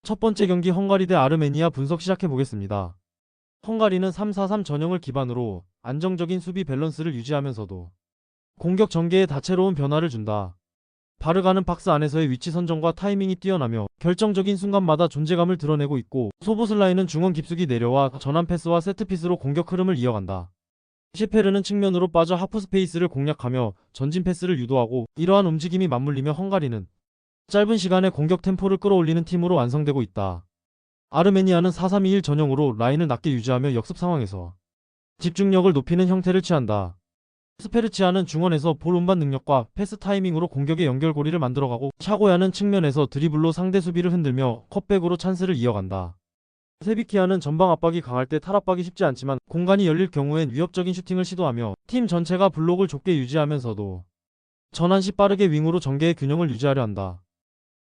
첫 번째 경기 헝가리 대 아르메니아 분석 시작해 보겠습니다. 헝가리는 3-4-3 전형을 기반으로 안정적인 수비 밸런스를 유지하면서도 공격 전개에 다채로운 변화를 준다. 바르가는 박스 안에서의 위치 선정과 타이밍이 뛰어나며 결정적인 순간마다 존재감을 드러내고 있고, 소보슬라이는 중원 깊숙이 내려와 전환 패스와 세트피스로 공격 흐름을 이어간다. 셰페르는 측면으로 빠져 하프 스페이스를 공략하며 전진 패스를 유도하고, 이러한 움직임이 맞물리며 헝가리는 짧은 시간에 공격 템포를 끌어올리는 팀으로 완성되고 있다. 아르메니아는 4-3-2-1 전형으로 라인을 낮게 유지하며 역습 상황에서 집중력을 높이는 형태를 취한다. 스페르치아는 중원에서 볼 운반 능력과 패스 타이밍으로 공격의 연결고리를 만들어가고, 샤고야는 측면에서 드리블로 상대 수비를 흔들며 컷백으로 찬스를 이어간다. 세비키아는 전방 압박이 강할 때 탈압박이 쉽지 않지만 공간이 열릴 경우엔 위협적인 슈팅을 시도하며 팀 전체가 블록을 좁게 유지하면서도 전환 시 빠르게 윙으로 전개의 균형을 유지하려 한다.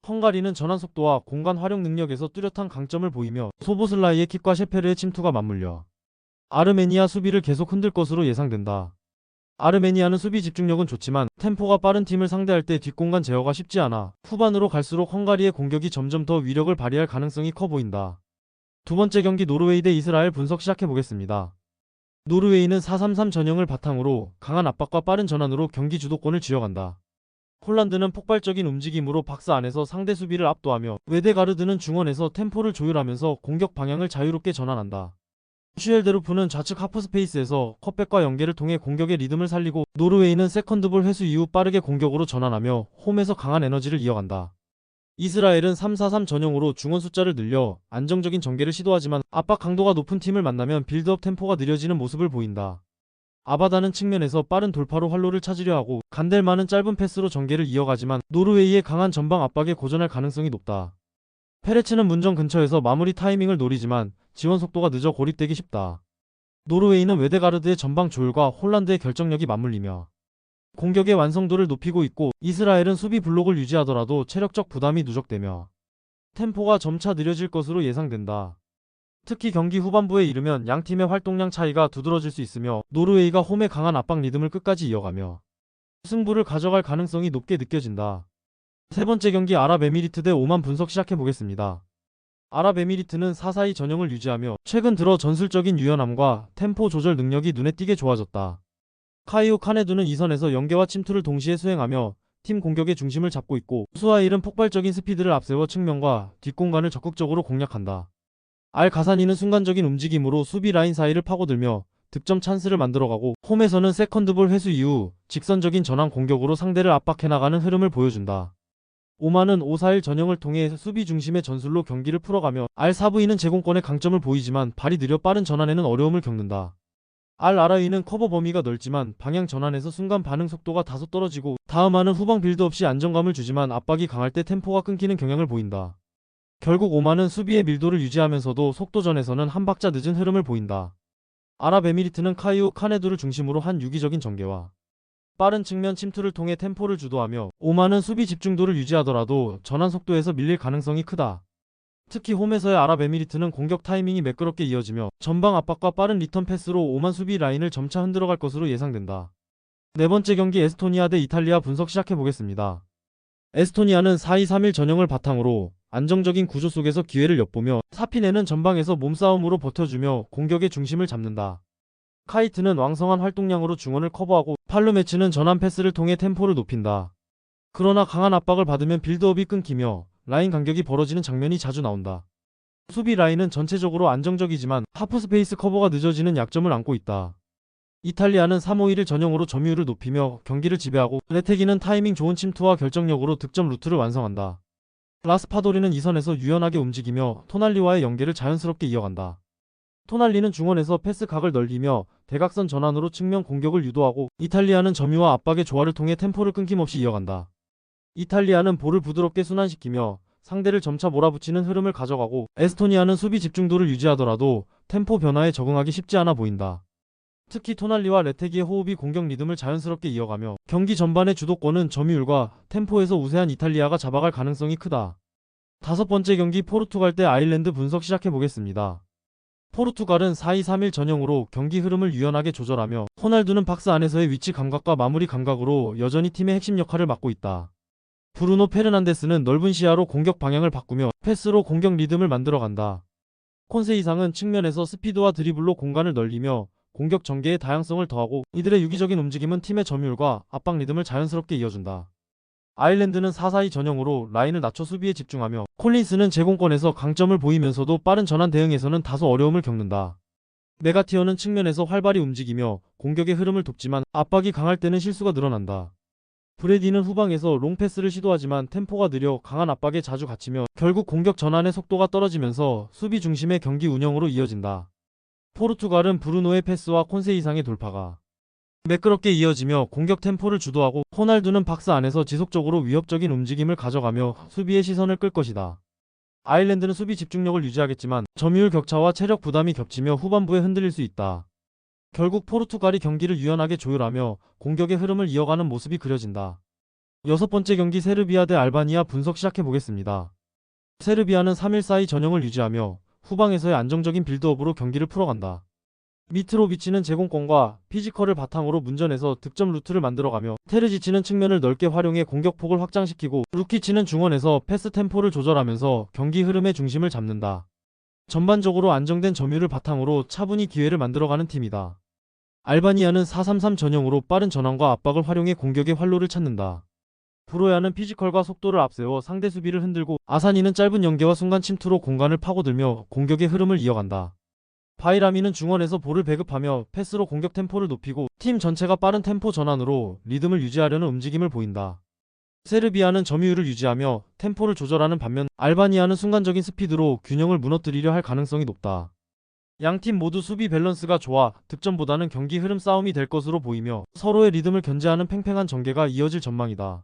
헝가리는 전환 속도와 공간 활용 능력에서 뚜렷한 강점을 보이며 소보슬라이의 킥과 셰페르의 침투가 맞물려 아르메니아 수비를 계속 흔들 것으로 예상된다. 아르메니아는 수비 집중력은 좋지만 템포가 빠른 팀을 상대할 때 뒷공간 제어가 쉽지 않아 후반으로 갈수록 헝가리의 공격이 점점 더 위력을 발휘할 가능성이 커 보인다. 두 번째 경기 노르웨이 대 이스라엘 분석 시작해보겠습니다. 노르웨이는 4-3-3 전형을 바탕으로 강한 압박과 빠른 전환으로 경기 주도권을 쥐어간다. 홀란드는 폭발적인 움직임으로 박스 안에서 상대 수비를 압도하며, 웨데가르드는 중원에서 템포를 조율하면서 공격 방향을 자유롭게 전환한다. 슈엘데루프는 좌측 하프 스페이스에서 컷백과 연계를 통해 공격의 리듬을 살리고, 노르웨이는 세컨드볼 회수 이후 빠르게 공격으로 전환하며 홈에서 강한 에너지를 이어간다. 이스라엘은 3-4-3 전형으로 중원 숫자를 늘려 안정적인 전개를 시도하지만 압박 강도가 높은 팀을 만나면 빌드업 템포가 느려지는 모습을 보인다. 아바다는 측면에서 빠른 돌파로 활로를 찾으려 하고, 간델마는 짧은 패스로 전개를 이어가지만 노르웨이의 강한 전방 압박에 고전할 가능성이 높다. 페레츠는 문정 근처에서 마무리 타이밍을 노리지만 지원 속도가 늦어 고립되기 쉽다. 노르웨이는 웨데가르드의 전방 조율과 홀란드의 결정력이 맞물리며 공격의 완성도를 높이고 있고, 이스라엘은 수비 블록을 유지하더라도 체력적 부담이 누적되며 템포가 점차 느려질 것으로 예상된다. 특히 경기 후반부에 이르면 양팀의 활동량 차이가 두드러질 수 있으며 노르웨이가 홈의 강한 압박 리듬을 끝까지 이어가며 승부를 가져갈 가능성이 높게 느껴진다. 세 번째 경기 아랍에미리트 대 오만 분석 시작해보겠습니다. 아랍에미리트는 4-4-2 전형을 유지하며 최근 들어 전술적인 유연함과 템포 조절 능력이 눈에 띄게 좋아졌다. 카이오 카네두는 이선에서 연계와 침투를 동시에 수행하며 팀 공격의 중심을 잡고 있고, 수하일은 폭발적인 스피드를 앞세워 측면과 뒷공간을 적극적으로 공략한다. 알 가사니는 순간적인 움직임으로 수비 라인 사이를 파고들며 득점 찬스를 만들어가고, 홈에서는 세컨드볼 회수 이후 직선적인 전환 공격으로 상대를 압박해나가는 흐름을 보여준다. 오만은 5-4-1 전형을 통해 수비 중심의 전술로 경기를 풀어가며 알 사브이는 제공권의 강점을 보이지만 발이 느려 빠른 전환에는 어려움을 겪는다. 알 아라이는 커버 범위가 넓지만 방향 전환에서 순간 반응 속도가 다소 떨어지고, 다음하는 후방 빌드 없이 안정감을 주지만 압박이 강할 때 템포가 끊기는 경향을 보인다. 결국 오만은 수비의 밀도를 유지하면서도 속도전에서는 한 박자 늦은 흐름을 보인다. 아랍에미리트는 카이오 카네두를 중심으로 한 유기적인 전개와 빠른 측면 침투를 통해 템포를 주도하며, 오만은 수비 집중도를 유지하더라도 전환 속도에서 밀릴 가능성이 크다. 특히 홈에서의 아랍에미리트는 공격 타이밍이 매끄럽게 이어지며 전방 압박과 빠른 리턴 패스로 오만 수비 라인을 점차 흔들어갈 것으로 예상된다. 네 번째 경기 에스토니아 대 이탈리아 분석 시작해보겠습니다. 에스토니아는 4-2-3-1 전형을 바탕으로 안정적인 구조 속에서 기회를 엿보며, 사피네는 전방에서 몸싸움으로 버텨주며 공격의 중심을 잡는다. 카이트는 왕성한 활동량으로 중원을 커버하고, 팔루메츠는 전환 패스를 통해 템포를 높인다. 그러나 강한 압박을 받으면 빌드업이 끊기며 라인 간격이 벌어지는 장면이 자주 나온다. 수비 라인은 전체적으로 안정적이지만 하프 스페이스 커버가 늦어지는 약점을 안고 있다. 이탈리아는 3-5-1 전형으로 점유율을 높이며 경기를 지배하고, 레테기는 타이밍 좋은 침투와 결정력으로 득점 루트를 완성한다. 라스파도리는 이선에서 유연하게 움직이며 토날리와의 연계를 자연스럽게 이어간다. 토날리는 중원에서 패스 각을 넓히며 대각선 전환으로 측면 공격을 유도하고, 이탈리아는 점유와 압박의 조화를 통해 템포를 끊김없이 이어간다. 이탈리아는 볼을 부드럽게 순환시키며 상대를 점차 몰아붙이는 흐름을 가져가고, 에스토니아는 수비 집중도를 유지하더라도 템포 변화에 적응하기 쉽지 않아 보인다. 특히 토날리와 레테기의 호흡이 공격 리듬을 자연스럽게 이어가며 경기 전반의 주도권은 점유율과 템포에서 우세한 이탈리아가 잡아갈 가능성이 크다. 다섯 번째 경기 포르투갈 대 아일랜드 분석 시작해보겠습니다. 포르투갈은 4-2-3-1 전형으로 경기 흐름을 유연하게 조절하며, 호날두는 박스 안에서의 위치 감각과 마무리 감각으로 여전히 팀의 핵심 역할을 맡고 있다. 브루노 페르난데스는 넓은 시야로 공격 방향을 바꾸며 패스로 공격 리듬을 만들어간다. 콘세이상은 측면에서 스피드와 드리블로 공간을 넓히며 공격 전개의 다양성을 더하고 이들의 유기적인 움직임은 팀의 점유율과 압박 리듬을 자연스럽게 이어준다. 아일랜드는 4-4-2 전형으로 라인을 낮춰 수비에 집중하며 콜린스는 제공권에서 강점을 보이면서도 빠른 전환 대응에서는 다소 어려움을 겪는다. 메가티어는 측면에서 활발히 움직이며 공격의 흐름을 돕지만 압박이 강할 때는 실수가 늘어난다. 브레디는 후방에서 롱패스를 시도하지만 템포가 느려 강한 압박에 자주 갇히며 결국 공격 전환의 속도가 떨어지면서 수비 중심의 경기 운영으로 이어진다. 포르투갈은 브루노의 패스와 콘세 이상의 돌파가 매끄럽게 이어지며 공격 템포를 주도하고 호날두는 박스 안에서 지속적으로 위협적인 움직임을 가져가며 수비의 시선을 끌 것이다. 아일랜드는 수비 집중력을 유지하겠지만 점유율 격차와 체력 부담이 겹치며 후반부에 흔들릴 수 있다. 결국 포르투갈이 경기를 유연하게 조율하며 공격의 흐름을 이어가는 모습이 그려진다. 여섯 번째 경기 세르비아 대 알바니아 분석 시작해보겠습니다. 세르비아는 3-1-4-2 전형을 유지하며 후방에서의 안정적인 빌드업으로 경기를 풀어간다. 미트로비치는 제공권과 피지컬을 바탕으로 문전에서 득점 루트를 만들어가며 테르지치는 측면을 넓게 활용해 공격폭을 확장시키고 루키치는 중원에서 패스 템포를 조절하면서 경기 흐름의 중심을 잡는다. 전반적으로 안정된 점유율을 바탕으로 차분히 기회를 만들어가는 팀이다. 알바니아는 4-3-3 전형으로 빠른 전환과 압박을 활용해 공격의 활로를 찾는다. 브로야는 피지컬과 속도를 앞세워 상대 수비를 흔들고 아사니는 짧은 연계와 순간 침투로 공간을 파고들며 공격의 흐름을 이어간다. 바이라미는 중원에서 볼을 배급하며 패스로 공격 템포를 높이고 팀 전체가 빠른 템포 전환으로 리듬을 유지하려는 움직임을 보인다. 세르비아는 점유율을 유지하며 템포를 조절하는 반면 알바니아는 순간적인 스피드로 균형을 무너뜨리려 할 가능성이 높다. 양팀 모두 수비 밸런스가 좋아 득점보다는 경기 흐름 싸움이 될 것으로 보이며 서로의 리듬을 견제하는 팽팽한 전개가 이어질 전망이다.